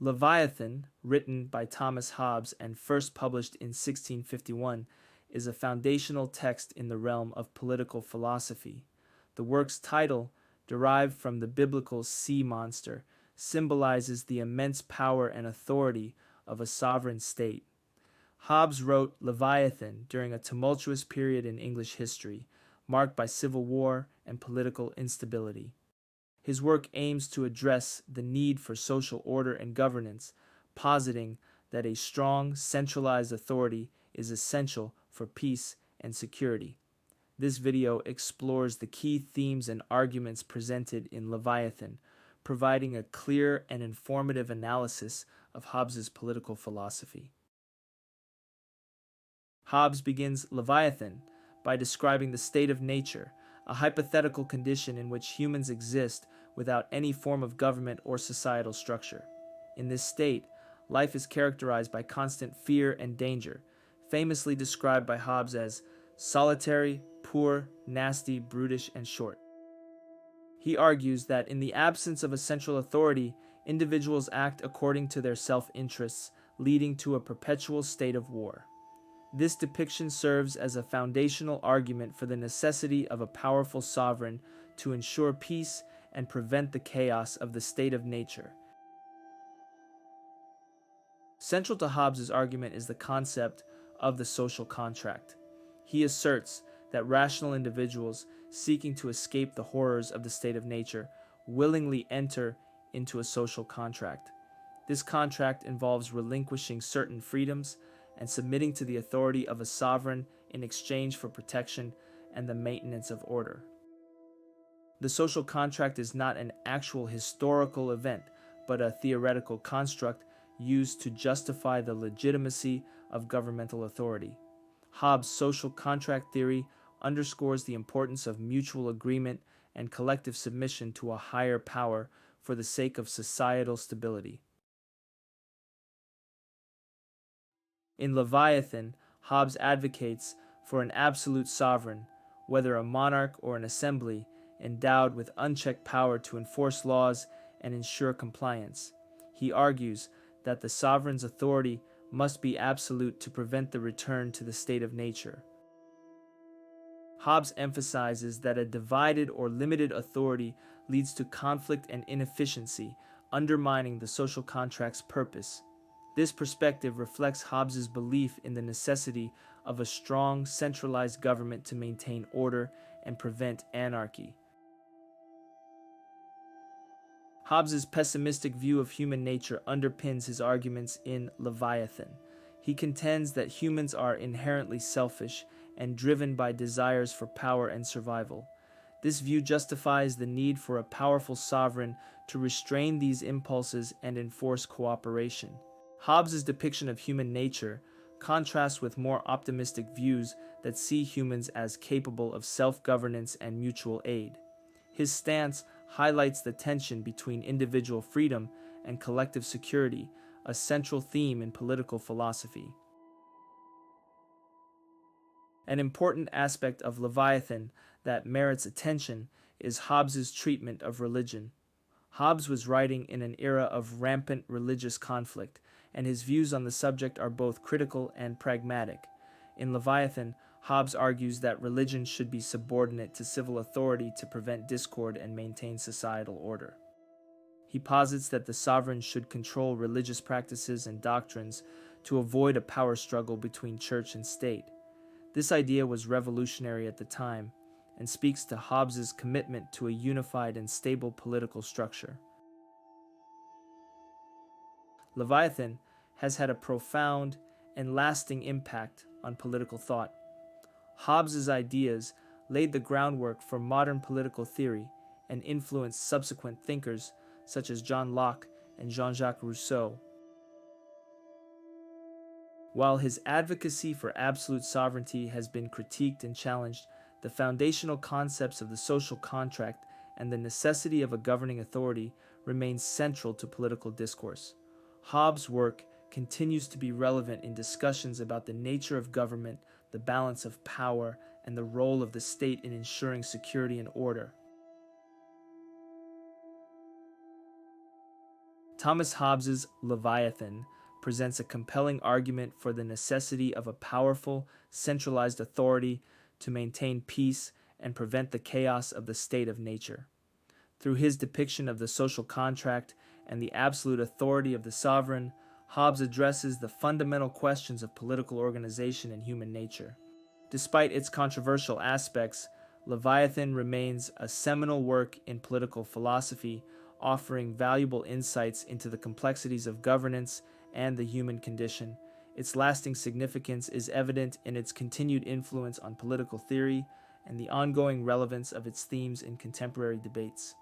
Leviathan, written by Thomas Hobbes and first published in 1651, is a foundational text in the realm of political philosophy. The work's title, derived from the biblical sea monster, symbolizes the immense power and authority of a sovereign state. Hobbes wrote Leviathan during a tumultuous period in English history, marked by civil war and political instability. His work aims to address the need for social order and governance, positing that a strong, centralized authority is essential for peace and security. This video explores the key themes and arguments presented in Leviathan, providing a clear and informative analysis of Hobbes's political philosophy. Hobbes begins Leviathan by describing the state of nature, a hypothetical condition in which humans exist without any form of government or societal structure. In this state, life is characterized by constant fear and danger, famously described by Hobbes as solitary, poor, nasty, brutish, and short. He argues that in the absence of a central authority, individuals act according to their self-interests, leading to a perpetual state of war. This depiction serves as a foundational argument for the necessity of a powerful sovereign to ensure peace and prevent the chaos of the state of nature. Central to Hobbes's argument is the concept of the social contract. He asserts that rational individuals seeking to escape the horrors of the state of nature willingly enter into a social contract. This contract involves relinquishing certain freedoms and submitting to the authority of a sovereign in exchange for protection and the maintenance of order. The social contract is not an actual historical event, but a theoretical construct used to justify the legitimacy of governmental authority. Hobbes' social contract theory underscores the importance of mutual agreement and collective submission to a higher power for the sake of societal stability. In Leviathan, Hobbes advocates for an absolute sovereign, whether a monarch or an assembly, endowed with unchecked power to enforce laws and ensure compliance. He argues that the sovereign's authority must be absolute to prevent the return to the state of nature. Hobbes emphasizes that a divided or limited authority leads to conflict and inefficiency, undermining the social contract's purpose. This perspective reflects Hobbes's belief in the necessity of a strong, centralized government to maintain order and prevent anarchy. Hobbes's pessimistic view of human nature underpins his arguments in Leviathan. He contends that humans are inherently selfish and driven by desires for power and survival. This view justifies the need for a powerful sovereign to restrain these impulses and enforce cooperation. Hobbes's depiction of human nature contrasts with more optimistic views that see humans as capable of self-governance and mutual aid. His stance highlights the tension between individual freedom and collective security, a central theme in political philosophy. An important aspect of Leviathan that merits attention is Hobbes's treatment of religion. Hobbes was writing in an era of rampant religious conflict, and his views on the subject are both critical and pragmatic. In Leviathan, Hobbes argues that religion should be subordinate to civil authority to prevent discord and maintain societal order. He posits that the sovereign should control religious practices and doctrines to avoid a power struggle between church and state. This idea was revolutionary at the time and speaks to Hobbes's commitment to a unified and stable political structure. Leviathan has had a profound and lasting impact on political thought. Hobbes's ideas laid the groundwork for modern political theory and influenced subsequent thinkers such as John Locke and Jean-Jacques Rousseau. While his advocacy for absolute sovereignty has been critiqued and challenged, the foundational concepts of the social contract and the necessity of a governing authority remain central to political discourse. Hobbes' work continues to be relevant in discussions about the nature of government, the balance of power, and the role of the state in ensuring security and order. Thomas Hobbes's Leviathan presents a compelling argument for the necessity of a powerful, centralized authority to maintain peace and prevent the chaos of the state of nature. Through his depiction of the social contract and the absolute authority of the sovereign, Hobbes addresses the fundamental questions of political organization and human nature. Despite its controversial aspects, Leviathan remains a seminal work in political philosophy, offering valuable insights into the complexities of governance and the human condition. Its lasting significance is evident in its continued influence on political theory and the ongoing relevance of its themes in contemporary debates.